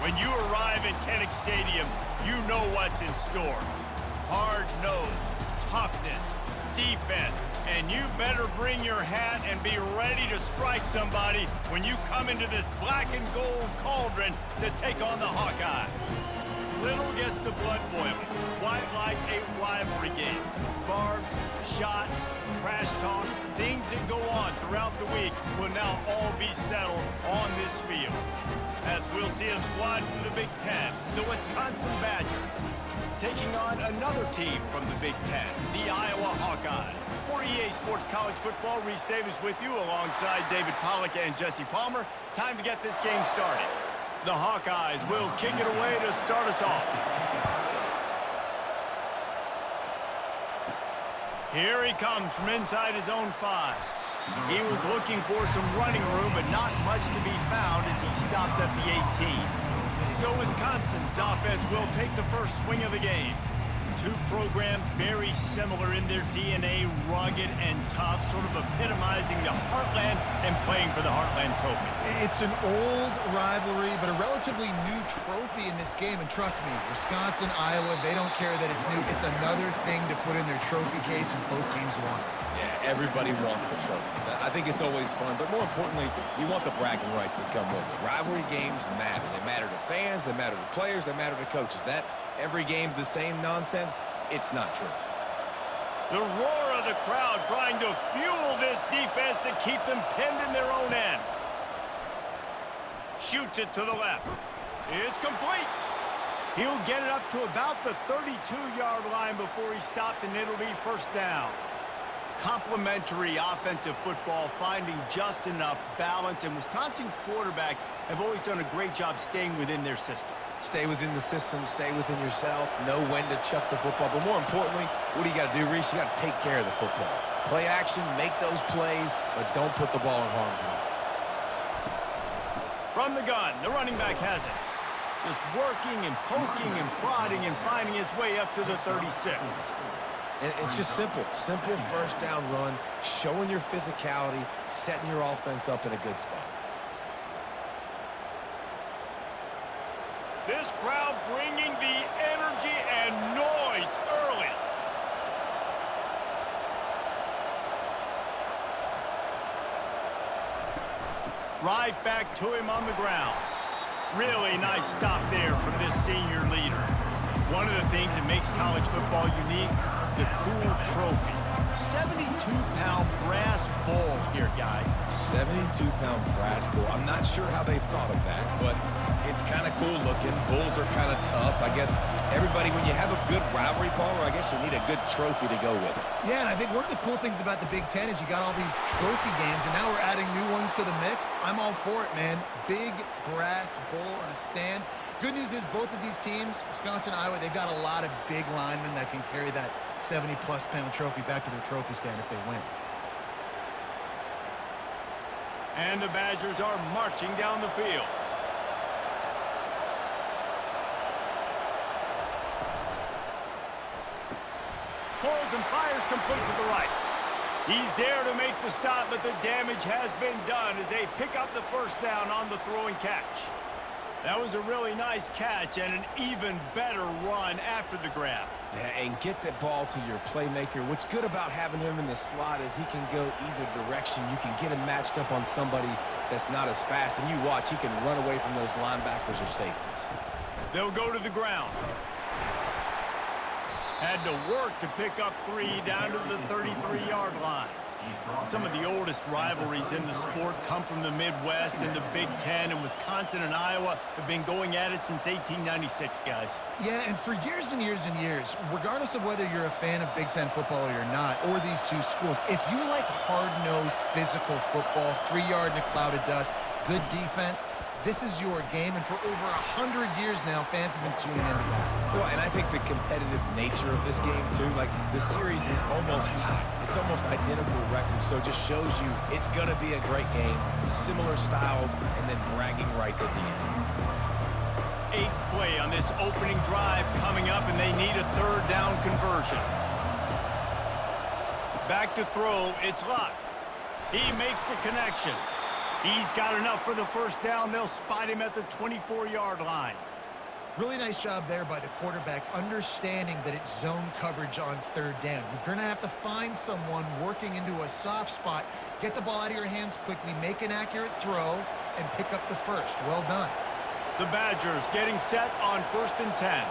When you arrive at Kinnick Stadium, you know what's in store. Hard nose, toughness, defense, and you better bring your hat and be ready to strike somebody when you come into this black and gold cauldron to take on the Hawkeyes. Little gets the blood boiling, quite like a rivalry game. Barbs, shots, trash talk, things that go on throughout the week will now all be settled on this field. As we'll see a squad from the Big Ten, the Wisconsin Badgers, taking on another team from the Big Ten, the Iowa Hawkeyes. For EA Sports College Football, Reese Davis with you alongside David Pollack and Jesse Palmer. Time to get this game started. The Hawkeyes will kick it away to start us off. Here he comes from inside his own 5. He was looking for some running room, but not much to be found as he stopped at the 18. So Wisconsin's offense will take the first swing of the game. Two programs very similar in their DNA, rugged and tough, sort of epitomizing the Heartland and playing for the Heartland Trophy. It's an old rivalry, but a relatively new trophy in this game. And trust me, Wisconsin, Iowa, they don't care that it's new. It's another thing to put in their trophy case, and both teams want it. Yeah, everybody wants the trophies. I think it's always fun, but more importantly, you want the bragging rights that come with it. Rivalry games matter. They matter to fans, they matter to players, they matter to coaches. That every game's the same nonsense, it's not true. The roar of the crowd trying to fuel this defense to keep them pinned in their own end. Shoots it to the left. It's complete. He'll get it up to about the 32-yard line before he stopped, and it'll be first down. Complementary offensive football, finding just enough balance, and Wisconsin quarterbacks have always done a great job staying within their system. Stay within the system, stay within yourself, know when to chuck the football. But more importantly, what do you got to do, Reese? You got to take care of the football. Play action, make those plays, but don't put the ball in harm's way. From the gun, the running back has it. Just working and poking and prodding and finding his way up to the 36. And it's just simple first down run, showing your physicality, setting your offense up in a good spot. This crowd bringing the energy and noise early. Right back to him on the ground. Really nice stop there from this senior leader. One of the things that makes college football unique, the cool trophy. 72-pound brass bull here, guys. 72-pound brass bull. I'm not sure how they thought of that, but it's kind of cool looking. Bulls are kind of tough. I guess everybody, when you have a good rivalry, Palmer, I guess you need a good trophy to go with it. Yeah, and I think one of the cool things about the Big Ten is you got all these trophy games, and now we're adding new ones to the mix. I'm all for it, man. Big brass bull on a stand. Good news is both of these teams, Wisconsin, Iowa, they've got a lot of big linemen that can carry that 70-plus pound trophy back to their trophy stand if they win. And the Badgers are marching down the field. Pulls and fires complete to the right. He's there to make the stop, but the damage has been done as they pick up the first down on the throw and catch. That was a really nice catch and an even better run after the grab. Yeah, and get that ball to your playmaker. What's good about having him in the slot is he can go either direction. You can get him matched up on somebody that's not as fast, and you watch, he can run away from those linebackers or safeties. They'll go to the ground. Had to work to pick up 3 down to the 33-yard line. Some of the oldest rivalries in the sport come from the Midwest, and the Big Ten, and Wisconsin and Iowa have been going at it since 1896, guys. Yeah, and for years and years and years, regardless of whether you're a fan of Big Ten football or you're not, or these two schools, if you like hard-nosed physical football, 3-yard in a cloud of dust, good defense, this is your game, and for over 100 years now, fans have been tuning into that. Well, and I think the competitive nature of this game, too, like the series is almost tied. It's almost identical records, so it just shows you it's going to be a great game, similar styles, and then bragging rights at the end. 8th play on this opening drive coming up, and they need a 3rd down conversion. Back to throw, it's Luck. He makes the connection. He's got enough for the first down. They'll spot him at the 24-yard line. Really nice job there by the quarterback, understanding that it's zone coverage on third down. You're going to have to find someone working into a soft spot, get the ball out of your hands quickly, make an accurate throw, and pick up the first. Well done. The Badgers getting set on 1st and 10.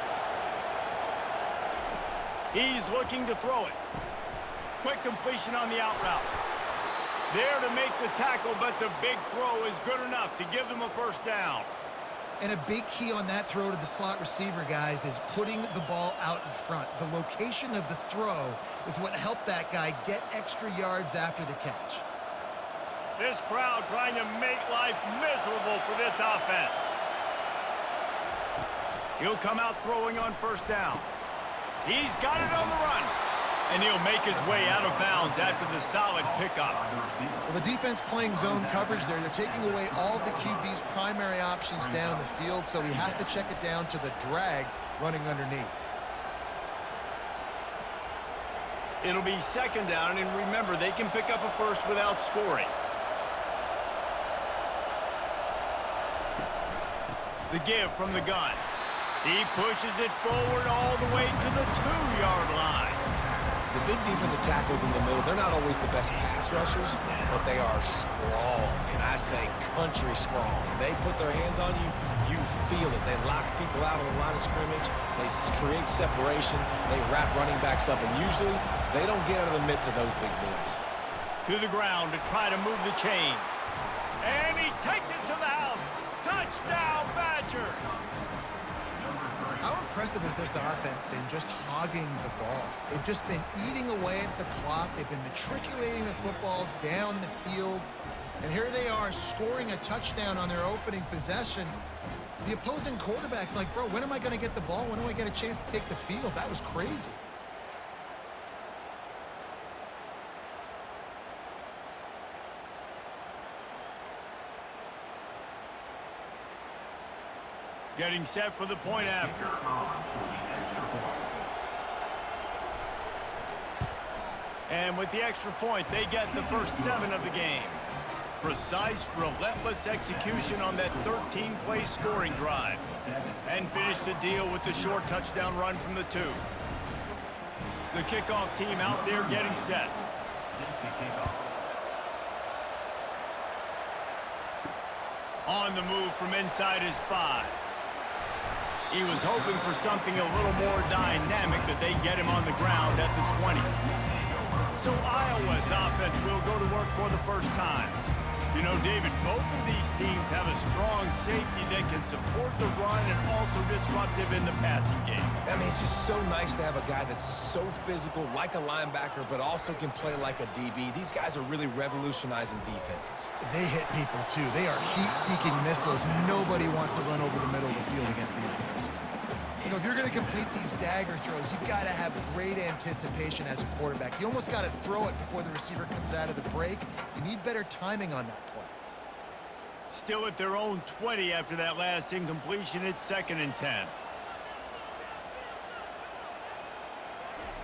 He's looking to throw it. Quick completion on the out route. There to make the tackle, but the big throw is good enough to give them a first down. And a big key on that throw to the slot receiver, guys, is putting the ball out in front. The location of the throw is what helped that guy get extra yards after the catch. This crowd trying to make life miserable for this offense. He'll come out throwing on 1st down. He's got it on the run. And he'll make his way out of bounds after the solid pickup. Well, the defense playing zone coverage there. They're taking away all of the QB's primary options down the field, so he has to check it down to the drag running underneath. It'll be 2nd down, and remember, they can pick up a first without scoring. The give from the gun. He pushes it forward all the way to the 2-yard line. The big defensive tackles in the middle, they're not always the best pass rushers, but they are strong, and I say country strong. They put their hands on you, you feel it. They lock people out on the line of scrimmage. They create separation. They wrap running backs up, and usually they don't get out of the midst of those big boys. To the ground to try to move the chains. And he takes it to the house. Touchdown, Badgers! How impressive has this offense been just hogging the ball? They've just been eating away at the clock. They've been matriculating the football down the field. And here they are scoring a touchdown on their opening possession. The opposing quarterback's like, bro, when am I going to get the ball? When do I get a chance to take the field? That was crazy. Getting set for the point after. And with the extra point, they get the first 7 of the game. Precise, relentless execution on that 13-play scoring drive. And finish the deal with the short touchdown run from the 2. The kickoff team out there getting set. On the move from inside his 5. He was hoping for something a little more dynamic, that they get him on the ground at the 20. So Iowa's offense will go to work for the first time. You know, David, both of these teams have a strong safety that can support the run and also disruptive in the passing game. I mean, it's just so nice to have a guy that's so physical, like a linebacker, but also can play like a DB. These guys are really revolutionizing defenses. They hit people, too. They are heat-seeking missiles. Nobody wants to run over the middle of the field against these guys. You know, if you're going to complete these dagger throws, you've got to have great anticipation as a quarterback. You almost got to throw it before the receiver comes out of the break. You need better timing on that play. Still at their own 20 after that last incompletion. It's 2nd and 10.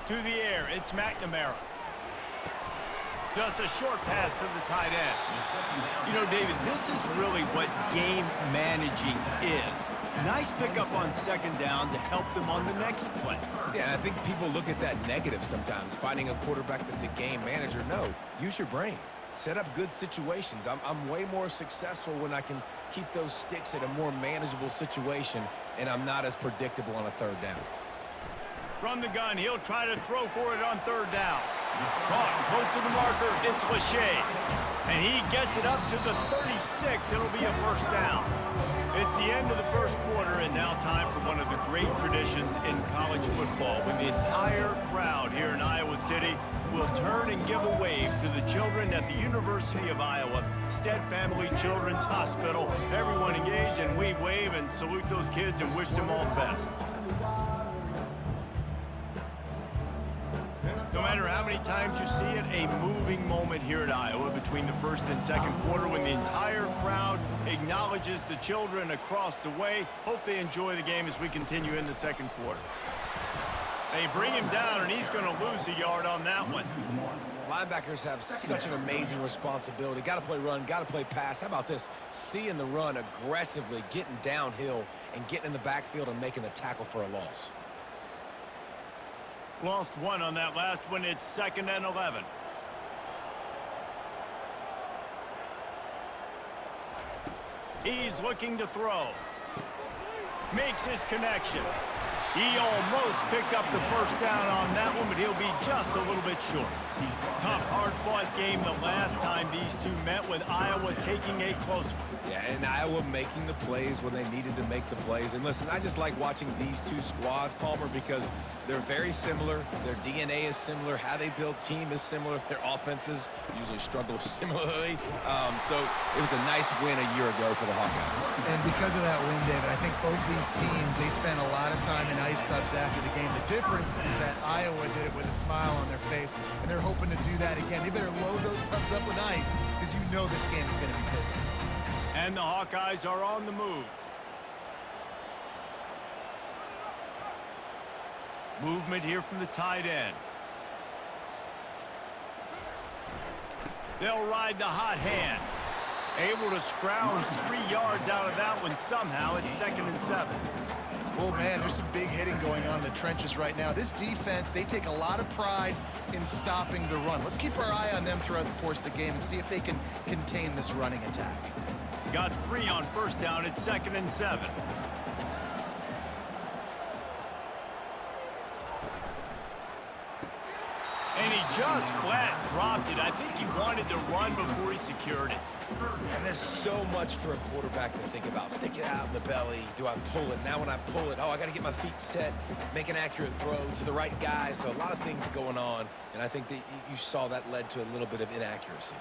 To the air, it's McNamara. Just a short pass to the tight end. You know, David, this is really what game managing is. Nice pickup on 2nd down to help them on the next play. Yeah, I think people look at that negative sometimes, finding a quarterback that's a game manager. No, use your brain. Set up good situations. I'm way more successful when I can keep those sticks at a more manageable situation, and I'm not as predictable on a 3rd down. From the gun, he'll try to throw for it on 3rd down. Caught close to the marker, it's Lachey. And he gets it up to the 36. It'll be a first down. It's the end of the first quarter, and now time for one of the great traditions in college football, when the entire crowd here in Iowa City will turn and give a wave to the children at the University of Iowa, Stead Family Children's Hospital. Everyone engage, and we wave and salute those kids and wish them all the best. No matter how many times you see it, a moving moment here at Iowa between the 1st and 2nd quarter, when the entire crowd acknowledges the children across the way. Hope they enjoy the game as we continue in the 2nd quarter. They bring him down, and he's going to lose a yard on that one. Linebackers have such an amazing responsibility. Got to play run, got to play pass. How about this? Seeing the run aggressively, getting downhill, and getting in the backfield and making the tackle for a loss. Lost one on that last one. It's 2nd and 11. He's looking to throw. Makes his connection. He almost picked up the first down on that one, but he'll be just a little bit short. Tough, hard-fought game the last time these two met, with Iowa taking a close one. Yeah, and Iowa making the plays when they needed to make the plays. And listen, I just like watching these two squads, Palmer, because they're very similar. Their DNA is similar. How they build team is similar. Their offenses usually struggle similarly. So it was a nice win a year ago for the Hawkeyes. And because of that win, David, I think both these teams, they spent a lot of time in ice tubs after the game. The difference is that Iowa did it with a smile on their face, and they're hoping to do that again. They better load those tubs up with ice, because you know this game is going to be physical. And the Hawkeyes are on the move. Movement here from the tight end. They'll ride the hot hand. Able to scrounge 3 yards out of that one somehow. It's 2nd and 7. Oh, man, there's some big hitting going on in the trenches right now. This defense, they take a lot of pride in stopping the run. Let's keep our eye on them throughout the course of the game and see if they can contain this running attack. Got 3 on first down. It's 2nd and 7. And he just flat dropped it. I think he wanted to run before he secured it. And there's so much for a quarterback to think about. Stick it out in the belly. Do I pull it? Now when I pull it, oh, I got to get my feet set, make an accurate throw to the right guy. So a lot of things going on, and I think that you saw that led to a little bit of inaccuracy.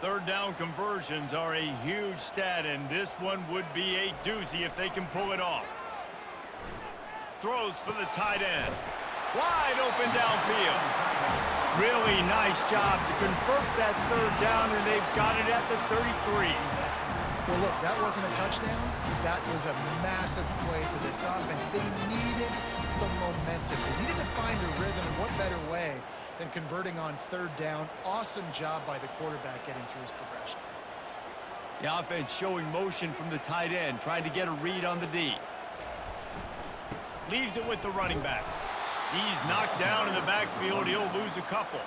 3rd down conversions are a huge stat, and this one would be a doozy if they can pull it off. Throws for the tight end. Wide open downfield. Really nice job to convert that 3rd down, and they've got it at the 33. Well, look, that wasn't a touchdown. That was a massive play for this offense. They needed some momentum. They needed to find a rhythm, and what better way than converting on 3rd down. Awesome job by the quarterback getting through his progression. The offense showing motion from the tight end, trying to get a read on the D. Leaves it with the running back. He's knocked down in the backfield. He'll lose a couple.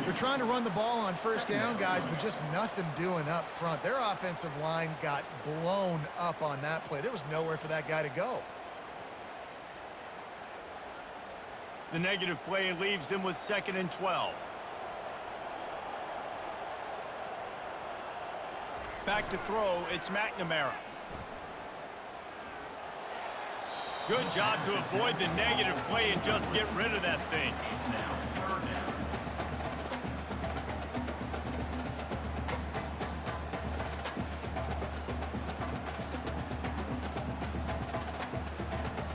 They're trying to run the ball on 1st down, guys, but just nothing doing up front. Their offensive line got blown up on that play. There was nowhere for that guy to go. The negative play leaves them with 2nd and 12. Back to throw. It's McNamara. Good job to avoid the negative play and just get rid of that thing.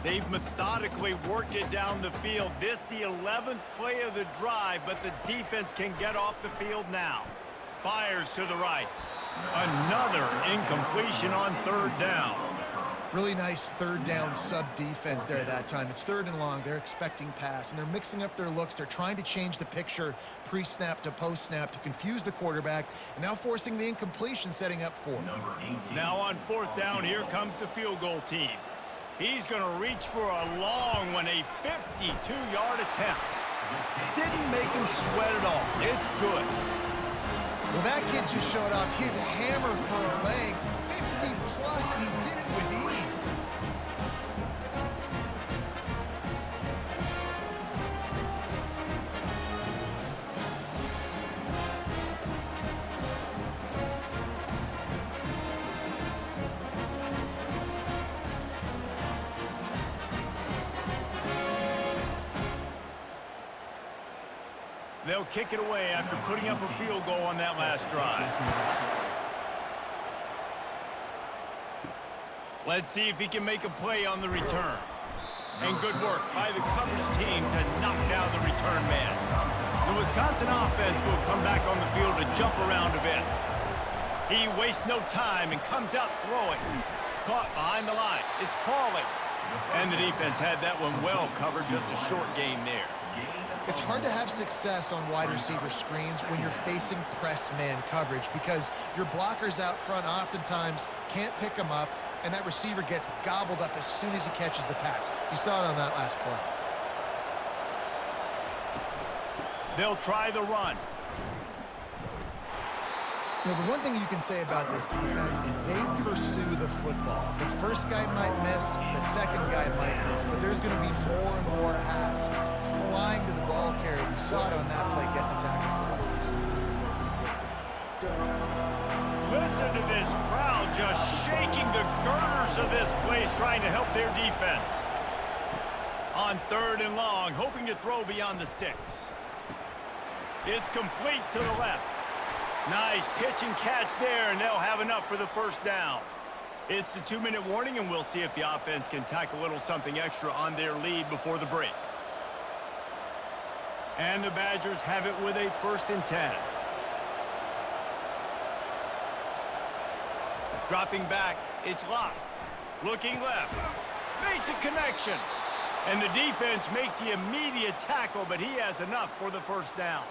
They've methodically worked it down the field. This the 11th play of the drive, but the defense can get off the field now. Fires to the right. Another incompletion on 3rd down. Really nice 3rd down sub-defense there at that time. It's 3rd and long. They're expecting pass, and they're mixing up their looks. They're trying to change the picture pre-snap to post-snap to confuse the quarterback, and now forcing the incompletion, setting up 4th. Now on 4th down, here comes the field goal team. He's going to reach for a long one, a 52-yard attempt. Didn't make him sweat at all. It's good. Well, that kid just showed off his hammer for a leg, 50-plus, and he did it with ease. They'll kick it away after putting up a field goal on that last drive. Let's see if he can make a play on the return. And good work by the coverage team to knock down the return man. The Wisconsin offense will come back on the field to jump around a bit. He wastes no time and comes out throwing. Caught behind the line. It's Pauly. And the defense had that one well covered. Just a short gain there. It's hard to have success on wide receiver screens when you're facing press man coverage because your blockers out front oftentimes can't pick them up, and that receiver gets gobbled up as soon as he catches the pass. You saw it on that last play. They'll try the run. You know, the one thing you can say about this defense, they pursue the football. The first guy might miss, the second guy might miss, but there's going to be more and more hats flying to the ball carrier. You saw it on that play getting a tackle for loss. Listen to this crowd just shaking the girders of this place trying to help their defense. On 3rd and long, hoping to throw beyond the sticks. It's complete to the left. Nice pitch and catch there, and they'll have enough for the first down. It's the 2-minute warning, and we'll see if the offense can tack a little something extra on their lead before the break. And the Badgers have it with a 1st and 10. Dropping back, it's locked. Looking left. Makes a connection. And the defense makes the immediate tackle, but he has enough for the first down.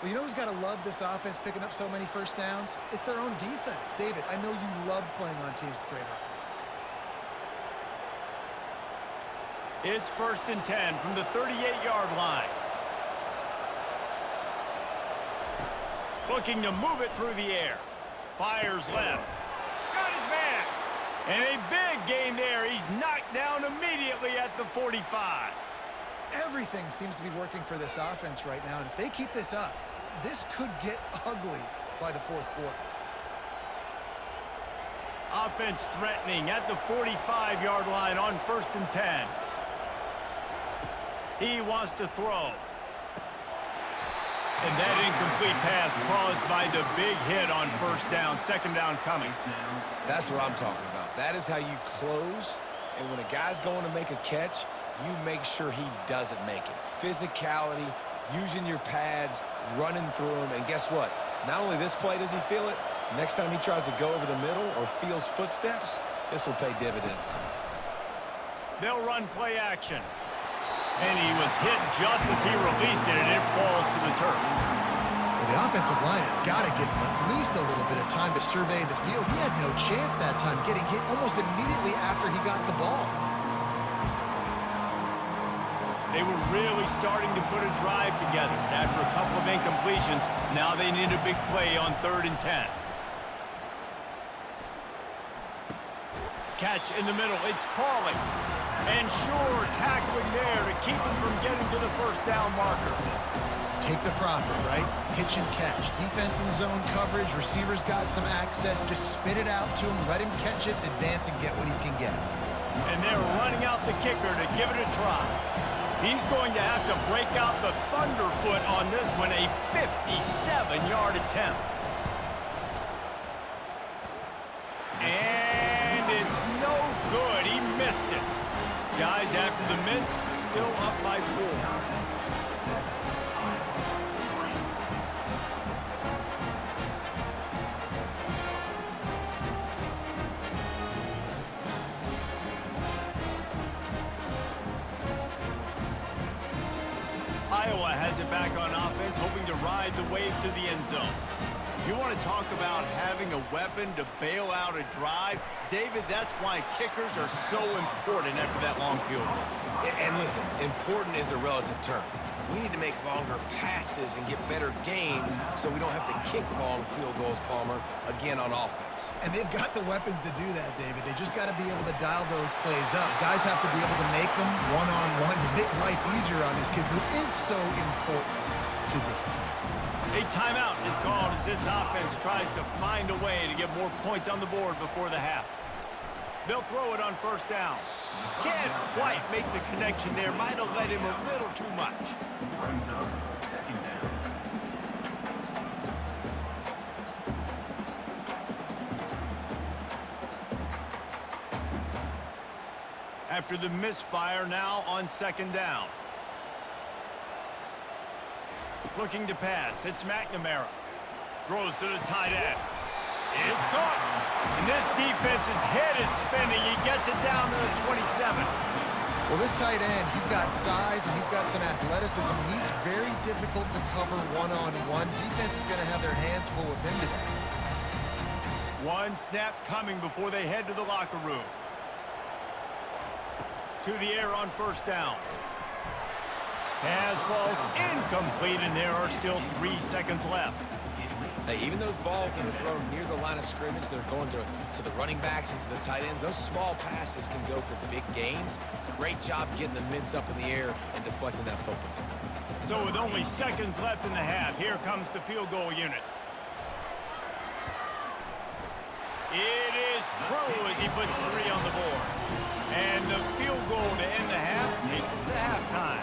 Well, you know who's got to love this offense picking up so many first downs? It's their own defense. David, I know you love playing on teams with great offenses. It's 1st and 10 from the 38-yard line. Looking to move it through the air. Fires left. Got his man. And a big gain there. He's knocked down immediately at the 45. Everything seems to be working for this offense right now, and if they keep this up, this could get ugly by the 4th quarter. Offense threatening at the 45-yard line on 1st and 10. He wants to throw. And that incomplete pass caused by the big hit on 1st down. 2nd down coming. That's what I'm talking about. That is how you close, and when a guy's going to make a catch, you make sure he doesn't make it. Physicality, using your pads, running through them, and guess what? Not only this play does he feel it, next time he tries to go over the middle or feels footsteps, this will pay dividends. They'll run play action. And he was hit just as he released it, and it falls to the turf. Well, the offensive line has got to give him at least a little bit of time to survey the field. He had no chance that time, getting hit almost immediately after he got the ball. They were really starting to put a drive together. After a couple of incompletions, now they need a big play on 3rd and 10. Catch in the middle. It's Pauly. And sure, tackling there to keep him from getting to the 1st down marker. Take the profit, right? Pitch and catch. Defense in zone coverage. Receivers got some access. Just spit it out to him. Let him catch it, advance, and get what he can get. And they're running out the kicker to give it a try. He's going to have to break out the thunderfoot on this one, a 57-yard attempt. And it's no good. He missed it. Guys, after the miss, still up by 4. Iowa has it back on offense, hoping to ride the wave to the end zone. You want to talk about having a weapon to bail out a drive? David, that's why kickers are so important after that long field goal. And listen, important is a relative term. We need to make longer passes and get better gains so we don't have to kick long field goals, Palmer, again on offense. And they've got the weapons to do that, David. They just got to be able to dial those plays up. Guys have to be able to make them one-on-one to make life easier on this kid who is so important to this team. A timeout is called as this offense tries to find a way to get more points on the board before the half. They'll throw it on 1st down. Can't quite make the connection there. Might have led him a little too much. Brings up 2nd down. After the misfire, now on 2nd down. Looking to pass. It's McNamara. Throws to the tight end. It's caught. And this defense's head is spinning. He gets it down to the 27. Well, this tight end, he's got size and he's got some athleticism. He's very difficult to cover one-on-one. Defense is going to have their hands full with him today. One snap coming before they head to the locker room. To the air on first down. Pass falls incomplete, and there are still 3 seconds left. Hey, even those balls that are thrown near the line of scrimmage, they're going to the running backs and to the tight ends, those small passes can go for big gains. Great job getting the mitts up in the air and deflecting that football. So with only seconds left in the half, here comes the field goal unit. It is true as he puts 3 on the board. And the field goal to end the half takes us to halftime.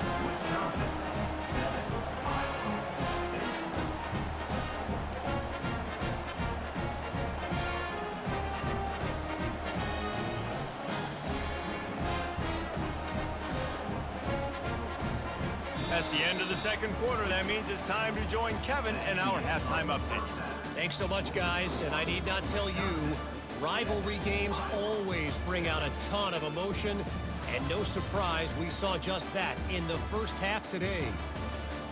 That's the end of the second quarter. That means it's time to join Kevin in our halftime update. Thanks so much, guys, and I need not tell you, rivalry games always bring out a ton of emotion, and no surprise we saw just that in the first half today.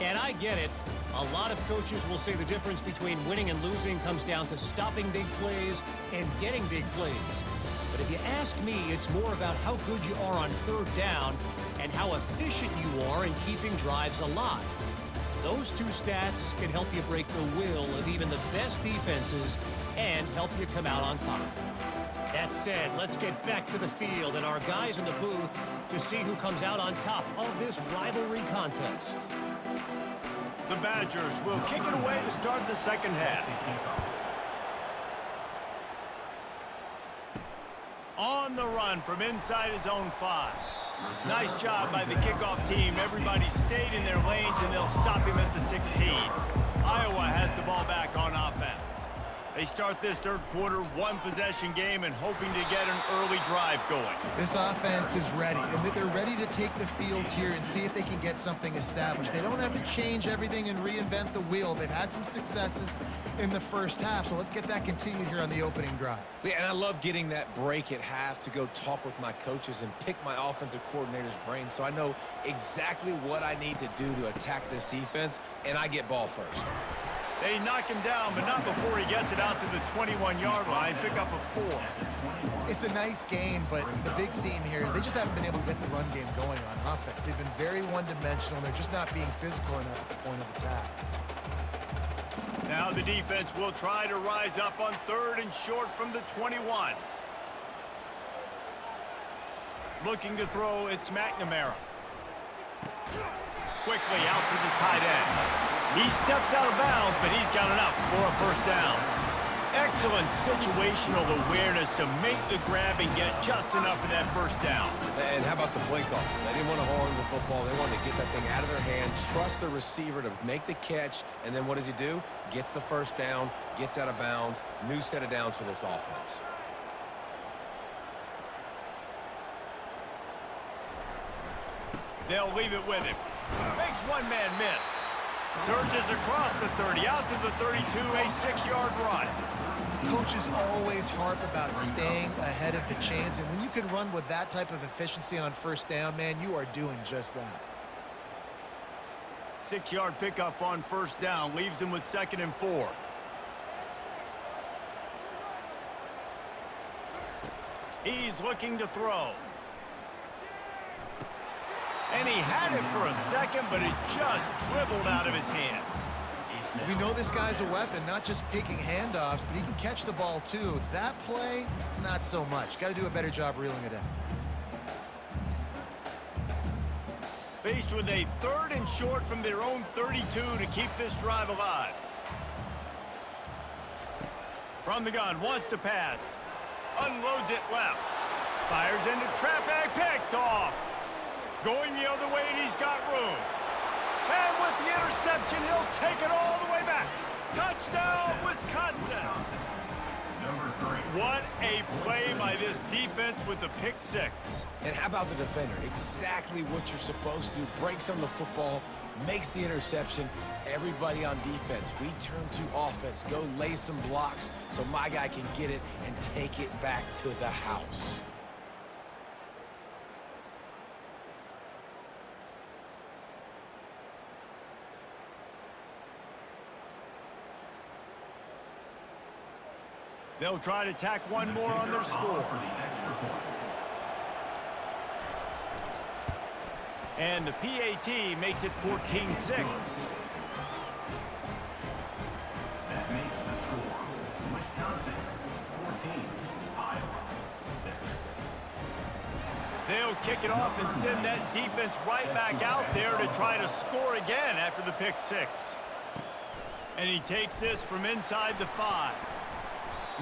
And I get it. A lot of coaches will say the difference between winning and losing comes down to stopping big plays and getting big plays. But if you ask me, it's more about how good you are on third down and how efficient you are in keeping drives alive. Those two stats can help you break the will of even the best defenses and help you come out on top. That said, let's get back to the field and our guys in the booth to see who comes out on top of this rivalry contest. The Badgers will kick it away to start the second half. On the run from inside his own 5. Nice job by the kickoff team. Everybody stayed in their lanes, and they'll stop him at the 16. Iowa has the ball back on offense. They start this third quarter one-possession game and hoping to get an early drive going. This offense is ready, and they're ready to take the field here and see if they can get something established. They don't have to change everything and reinvent the wheel. They've had some successes in the first half, so let's get that continued here on the opening drive. Yeah, and I love getting that break at half to go talk with my coaches and pick my offensive coordinator's brain so I know exactly what I need to do to attack this defense, and I get ball first. They knock him down, but not before he gets it out to the 21-yard line. Pick up a 4. It's a nice gain, but the big theme here is they just haven't been able to get the run game going on offense. They've been very one-dimensional, and they're just not being physical enough at the point of attack. Now the defense will try to rise up on 3rd and short from the 21. Looking to throw, it's McNamara. Quickly out to the tight end. He steps out of bounds, but he's got enough for a first down. Excellent situational awareness to make the grab and get just enough of that first down. And how about the play call? They didn't want to hold on to the football. They wanted to get that thing out of their hand, trust the receiver to make the catch, and then what does he do? Gets the first down, gets out of bounds, new set of downs for this offense. They'll leave it with him. Makes one man miss. Surges across the 30, out to the 32, a 6-yard run. Coaches always harp about staying ahead of the chains, and when you can run with that type of efficiency on first down, man, you are doing just that. 6-yard pickup on first down, leaves them with 2nd and 4. He's looking to throw. And he had it for a second, but it just dribbled out of his hands. We know this guy's a weapon, not just taking handoffs, but he can catch the ball too. That play, not so much. Got to do a better job reeling it in. Faced with a 3rd and short from their own 32 to keep this drive alive. From the gun, wants to pass. Unloads it left. Fires into traffic, picked off. Going the other way, and he's got room. And with the interception, he'll take it all the way back. Touchdown, Wisconsin. What a play by this defense with a pick 6. And how about the defender? Exactly what you're supposed to do. Breaks on the football, makes the interception. Everybody on defense, we turn to offense. Go lay some blocks so my guy can get it and take it back to the house. They'll try to tack one more on their score. And the PAT makes it 14-6. That makes the score Wisconsin 14, Iowa 6. They'll kick it off and send that defense right back out there to try to score again after the pick six. And he takes this from inside the 5.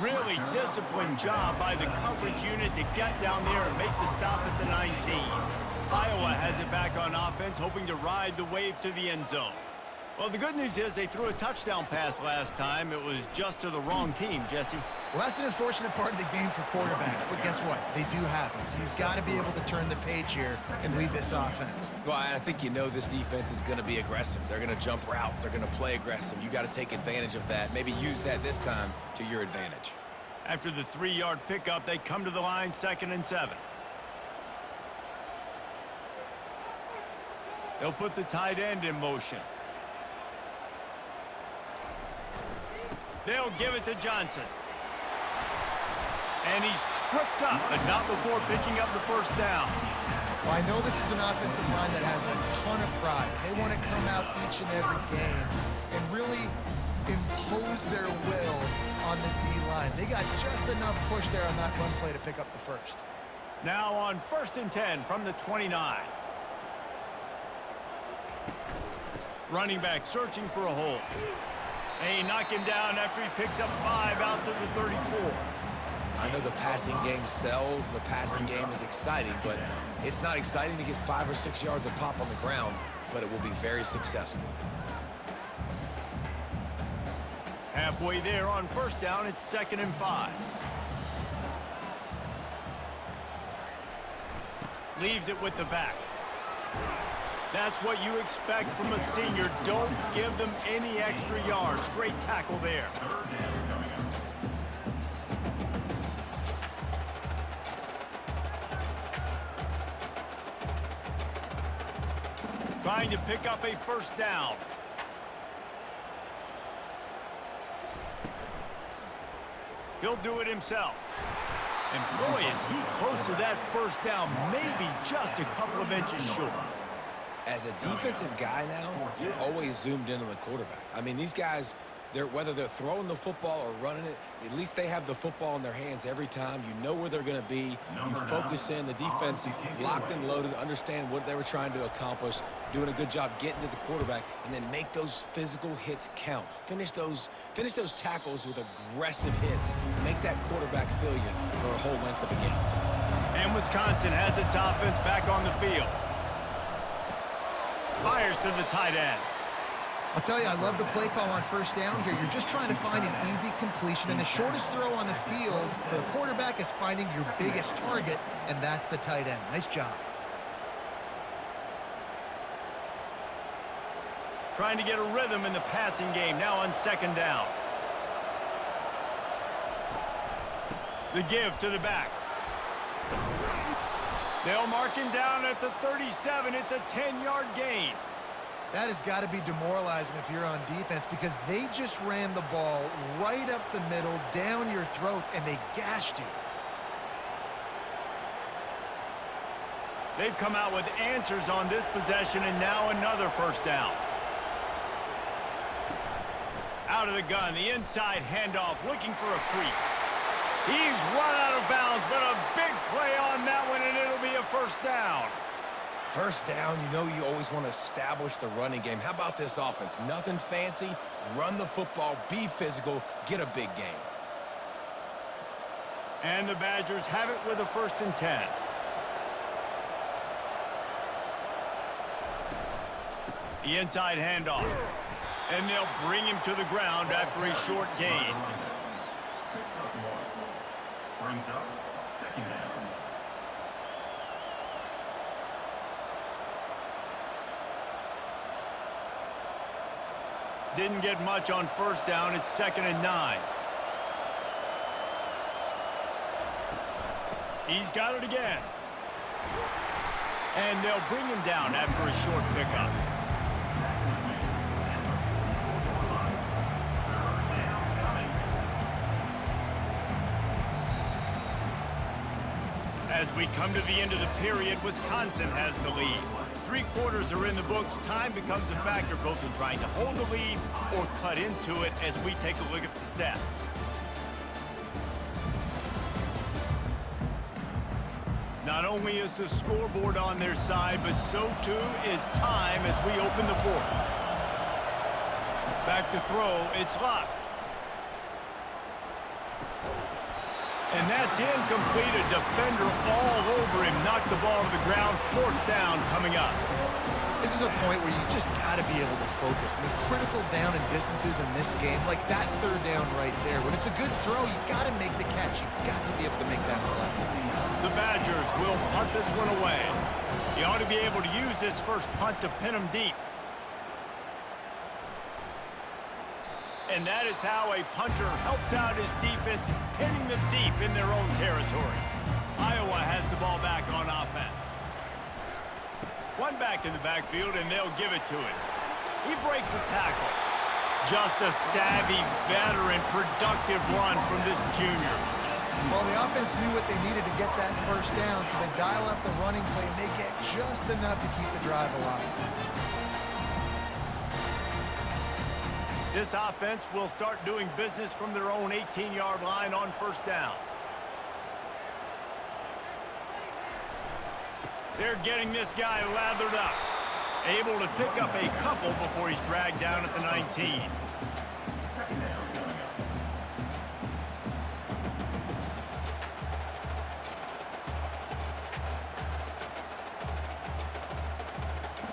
Really disciplined job by the coverage unit to get down there and make the stop at the 19. Iowa has it back on offense, hoping to ride the wave to the end zone. Well, the good news is they threw a touchdown pass last time. It was just to the wrong team, Jesse. Well, that's an unfortunate part of the game for quarterbacks, but guess what? They do happen, so you've got to be able to turn the page here and lead this offense. Well, I think you know this defense is going to be aggressive. They're going to jump routes. They're going to play aggressive. You got to take advantage of that. Maybe use that this time to your advantage. After the 3-yard pickup, they come to the line, 2nd and 7. They'll put the tight end in motion. They'll give it to Johnson. And he's tripped up, but not before picking up the first down. Well, I know this is an offensive line that has a ton of pride. They want to come out each and every game and really impose their will on the D-line. They got just enough push there on that run play to pick up the first. Now on 1st and 10 from the 29. Running back searching for a hole. They knock him down after he picks up 5 out to the 34. I know the passing game sells and the passing game is exciting, but it's not exciting to get 5 or 6 yards of pop on the ground, but it will be very successful. Halfway there on 1st down, it's 2nd and 5. Leaves it with the back. That's what you expect from a senior. Don't give them any extra yards. Great tackle there. Trying to pick up a 1st down. He'll do it himself. And boy, is he close to that 1st down, maybe just a couple of inches short. As a defensive guy now, you're always zoomed in on the quarterback. I mean, these guys, whether they're throwing the football or running it, at least they have the football in their hands every time. You know where they're going to be. You focus in. The defense locked and loaded, understand what they were trying to accomplish, doing a good job getting to the quarterback, and then make those physical hits count. Finish those tackles with aggressive hits. Make that quarterback feel you for a whole length of a game. And Wisconsin has its offense back on the field. Fires to the tight end. I'll tell you, I love the play call on 1st down here. You're just trying to find an easy completion, and the shortest throw on the field for the quarterback is finding your biggest target, and that's the tight end. Nice job. Trying to get a rhythm in the passing game, now on 2nd down. The give to the back. They'll mark him down at the 37. It's a 10-yard gain. That has got to be demoralizing if you're on defense, because they just ran the ball right up the middle, down your throats, and they gashed you. They've come out with answers on this possession, and now another 1st down. Out of the gun, the inside handoff, looking for a crease. He's run out of bounds, but a big play on that one, and it'll be a 1st down. 1st down, you know you always want to establish the running game. How about this offense? Nothing fancy. Run the football, be physical, get a big gain. And the Badgers have it with a 1st and 10. The inside handoff. And they'll bring him to the ground after a short gain. Brings up 2nd down. Didn't get much on 1st down. It's 2nd and 9. He's got it again. And they'll bring him down after a short pickup. As we come to the end of the period, Wisconsin has the lead. 3 quarters are in the books. Time becomes a factor both in trying to hold the lead or cut into it as we take a look at the stats. Not only is the scoreboard on their side, but so too is time as we open the 4th. Back to throw, it's Locke. And that's incomplete. A defender all over him. Knocked the ball to the ground. 4th down coming up. This is a point where you just got to be able to focus. And the critical down and distances in this game, like that 3rd down right there, when it's a good throw, you got to make the catch. You got to be able to make that play. The Badgers will punt this one away. He ought to be able to use this first punt to pin him deep. And that is how a punter helps out his defense, pinning them deep in their own territory. Iowa has the ball back on offense. 1 back in the backfield, and they'll give it to him. He breaks a tackle. Just a savvy, veteran, productive run from this junior. Well, the offense knew what they needed to get that first down, so they dial up the running play, and they get just enough to keep the drive alive. This offense will start doing business from their own 18-yard line on 1st down. They're getting this guy lathered up. Able to pick up a couple before he's dragged down at the 19.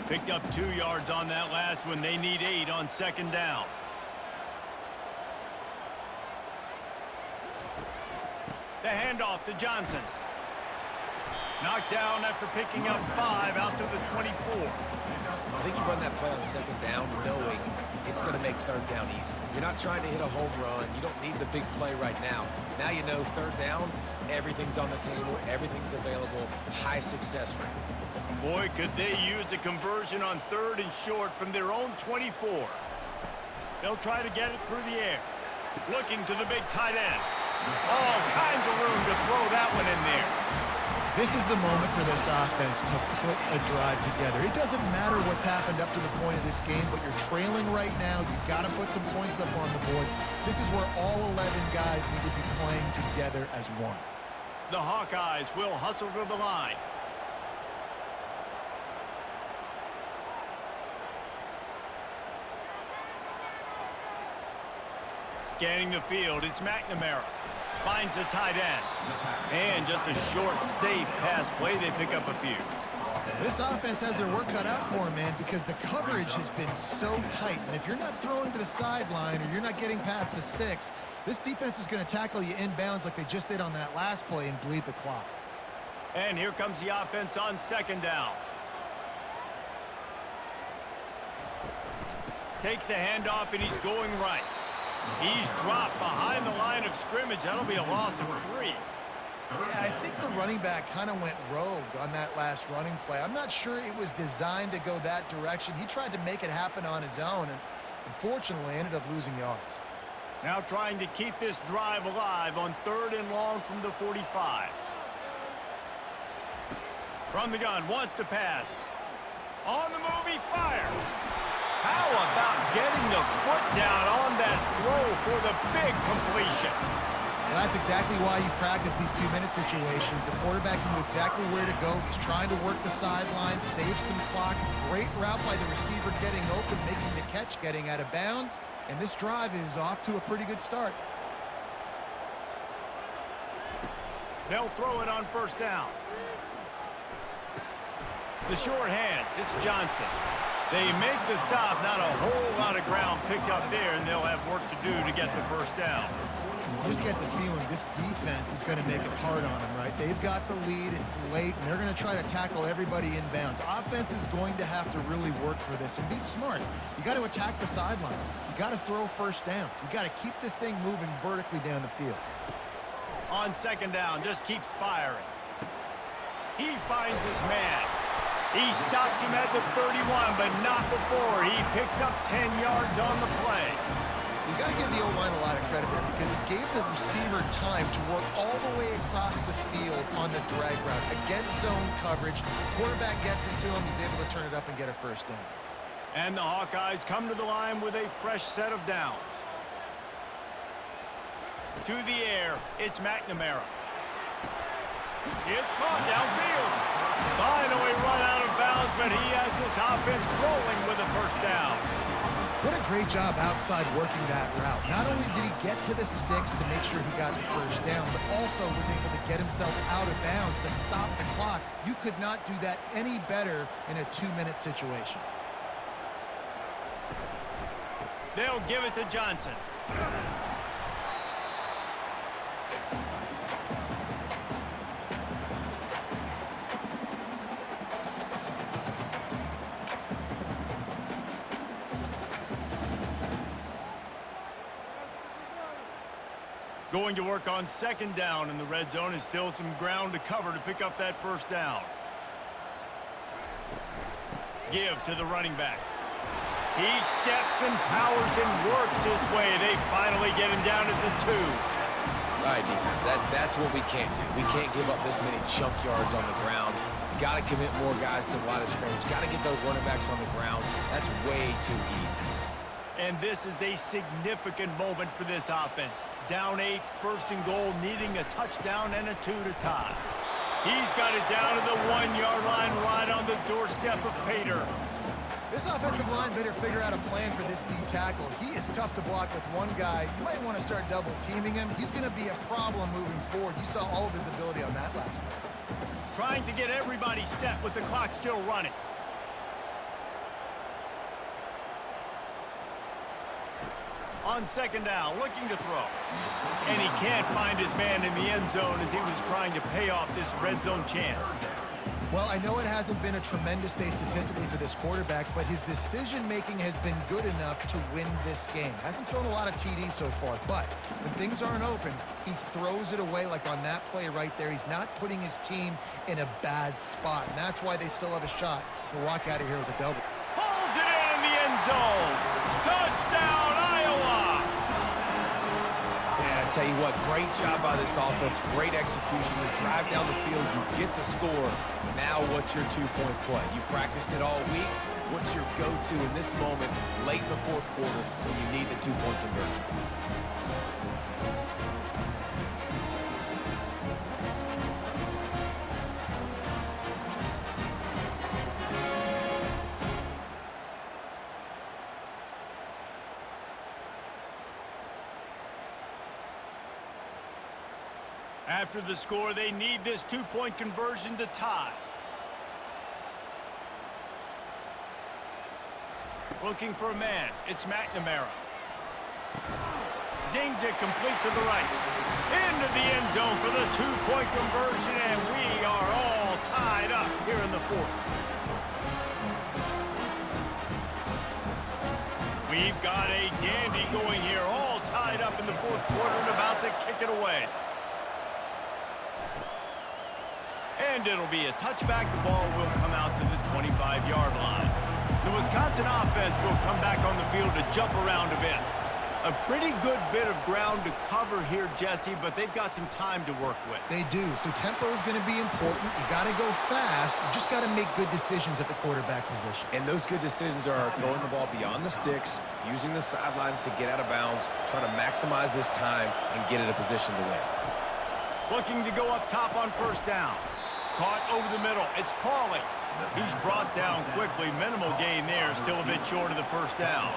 Picked up 2 yards on that last one. They need 8 on 2nd down. The handoff to Johnson. Knocked down after picking up 5 out to the 24. I think you run that play on 2nd down knowing it's going to make 3rd down easy. You're not trying to hit a home run. You don't need the big play right now. Now you know 3rd down, everything's on the table, everything's available, high success rate. Boy, could they use a conversion on 3rd and short from their own 24. They'll try to get it through the air. Looking to the big tight end. All kinds of room to throw that one in there. This is the moment for this offense to put a drive together. It doesn't matter what's happened up to the point of this game, but you're trailing right now. You've got to put some points up on the board. This is where all 11 guys need to be playing together as one. The Hawkeyes will hustle to the line. Scanning the field, it's McNamara. Finds the tight end. And just a short, safe pass play. They pick up a few. This offense has their work cut out for them, man, because the coverage has been so tight. And if you're not throwing to the sideline or you're not getting past the sticks, this defense is going to tackle you inbounds like they just did on that last play and bleed the clock. And here comes the offense on 2nd down. Takes the handoff, and he's going right. He's dropped behind the line of scrimmage. That'll be a loss of 3. Yeah, I think the running back kind of went rogue on that last running play. I'm not sure it was designed to go that direction. He tried to make it happen on his own and unfortunately ended up losing yards. Now trying to keep this drive alive on 3rd and long from the 45. From the gun, wants to pass. On the move, he fires. How about getting the foot down on that throw for the big completion? Well, that's exactly why you practice these 2-minute situations. The quarterback knew exactly where to go. He's trying to work the sideline, save some clock. Great route by the receiver getting open, making the catch, getting out of bounds. And this drive is off to a pretty good start. They'll throw it on 1st down. The short hands, it's Johnson. They make the stop, not a whole lot of ground picked up there, and they'll have work to do to get the 1st down. You just get the feeling this defense is going to make it hard on them, right? They've got the lead, it's late, and they're going to try to tackle everybody inbounds. Offense is going to have to really work for this and be smart. You got to attack the sidelines. You got to throw 1st downs. You got to keep this thing moving vertically down the field. On 2nd down, just keeps firing. He finds his man. He stops him at the 31, but not before. He picks up 10 yards on the play. You got to give the O-line a lot of credit there because it gave the receiver time to work all the way across the field on the drag route against zone coverage. Quarterback gets it to him. He's able to turn it up and get a first down. And the Hawkeyes come to the line with a fresh set of downs. To the air, it's McNamara. It's caught downfield. Finally run out of bounds, but he has this offense rolling with a first down. What a great job outside working that route. Not only did he get to the sticks to make sure he got the first down, but also was able to get himself out of bounds to stop the clock. You could not do that any better in a 2-minute situation. They'll give it to Johnson. Going to work on second down in the red zone, and still some ground to cover to pick up that first down. Give to the running back. He steps and powers and works his way. They finally get him down at the 2. All right, defense, that's what we can't do. We can't give up this many chunk yards on the ground. Got to commit more guys to the line of scrimmage. Got to get those running backs on the ground. That's way too easy. And this is a significant moment for this offense. Down 8, first and goal, needing a touchdown and a 2 to tie. He's got it down to the 1-yard line, right on the doorstep of Pater. This offensive line better figure out a plan for this D tackle. He is tough to block with one guy. You might want to start double teaming him. He's going to be a problem moving forward. You saw all of his ability on that last play. Trying to get everybody set with the clock still running. On second down, looking to throw. And he can't find his man in the end zone as he was trying to pay off this red zone chance. Well, I know it hasn't been a tremendous day statistically for this quarterback, but his decision-making has been good enough to win this game. Hasn't thrown a lot of TDs so far, but when things aren't open, he throws it away like on that play right there. He's not putting his team in a bad spot, and that's why they still have a shot to walk out of here with a W. Pulls it in the end zone. Touchdown, Iowa! And I tell you what, great job by this offense. Great execution. You drive down the field, you get the score. Now what's your two-point play? You practiced it all week. What's your go-to in this moment late in the fourth quarter when you need the two-point conversion? After the score, they need this two-point conversion to tie. Looking for a man. It's McNamara. Zings it complete to the right. Into the end zone for the two-point conversion, and we are all tied up here in the fourth. We've got a dandy going here, all tied up in the fourth quarter and about to kick it away. And it'll be a touchback. The ball will come out to the 25-yard line. The Wisconsin offense will come back on the field to jump around a bit. A pretty good bit of ground to cover here, Jesse, but they've got some time to work with. They do, so tempo is going to be important. You got to go fast. You just got to make good decisions at the quarterback position. And those good decisions are throwing the ball beyond the sticks, using the sidelines to get out of bounds, trying to maximize this time and get in a position to win. Looking to go up top on first down. Caught over the middle. It's Pauly. He's brought down quickly. Minimal gain there. Still a bit short of the first down.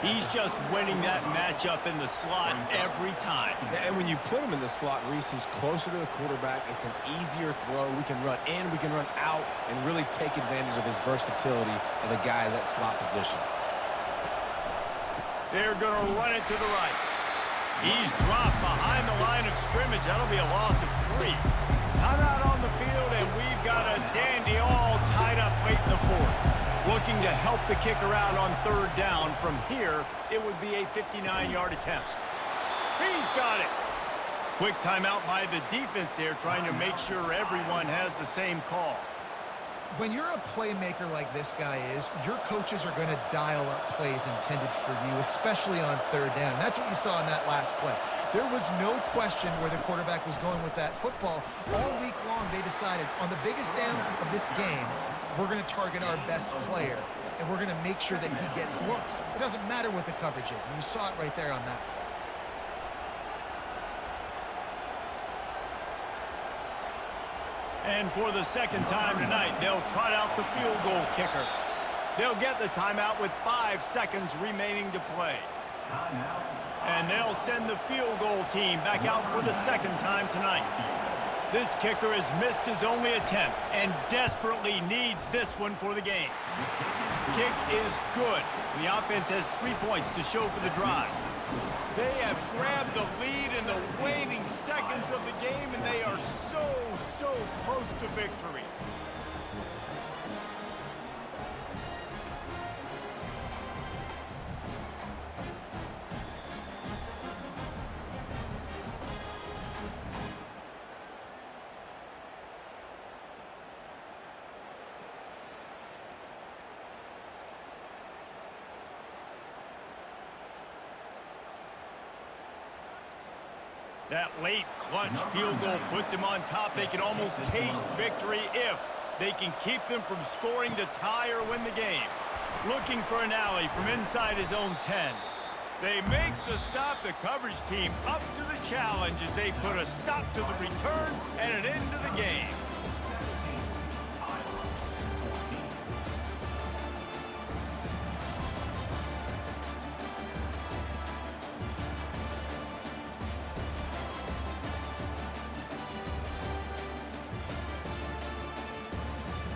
He's just winning that matchup in the slot every time. And when you put him in the slot, Reese, he's closer to the quarterback. It's an easier throw. We can run in, we can run out, and really take advantage of his versatility of the guy in that slot position. They're going to run it to the right. He's dropped behind the line of scrimmage. That'll be a loss of 3. Timeout on the field, and we've got a dandy all tied up late in the fourth. Looking to help the kicker out on third down. From here, it would be a 59-yard attempt. He's got it. Quick timeout by the defense there, trying to make sure everyone has the same call. When you're a playmaker like this guy is, your coaches are going to dial up plays intended for you, especially on third down. That's what you saw in that last play. There was no question where the quarterback was going with that football. All week long, they decided on the biggest downs of this game, we're going to target our best player, and we're going to make sure that he gets looks. It doesn't matter what the coverage is, and you saw it right there on that play. And for the second time tonight, they'll trot out the field goal kicker. They'll get the timeout with 5 seconds remaining to play. And they'll send the field goal team back out for the second time tonight. This kicker has missed his only attempt and desperately needs this one for the game. Kick is good. The offense has 3 points to show for the drive. They have grabbed the lead in the waning seconds of the game, and they are so close to victory. That late clutch field goal put them on top. They can almost taste victory if they can keep them from scoring to tie or win the game. Looking for an alley from inside his own 10. They make the stop. The coverage team up to the challenge as they put a stop to the return and an end to the game.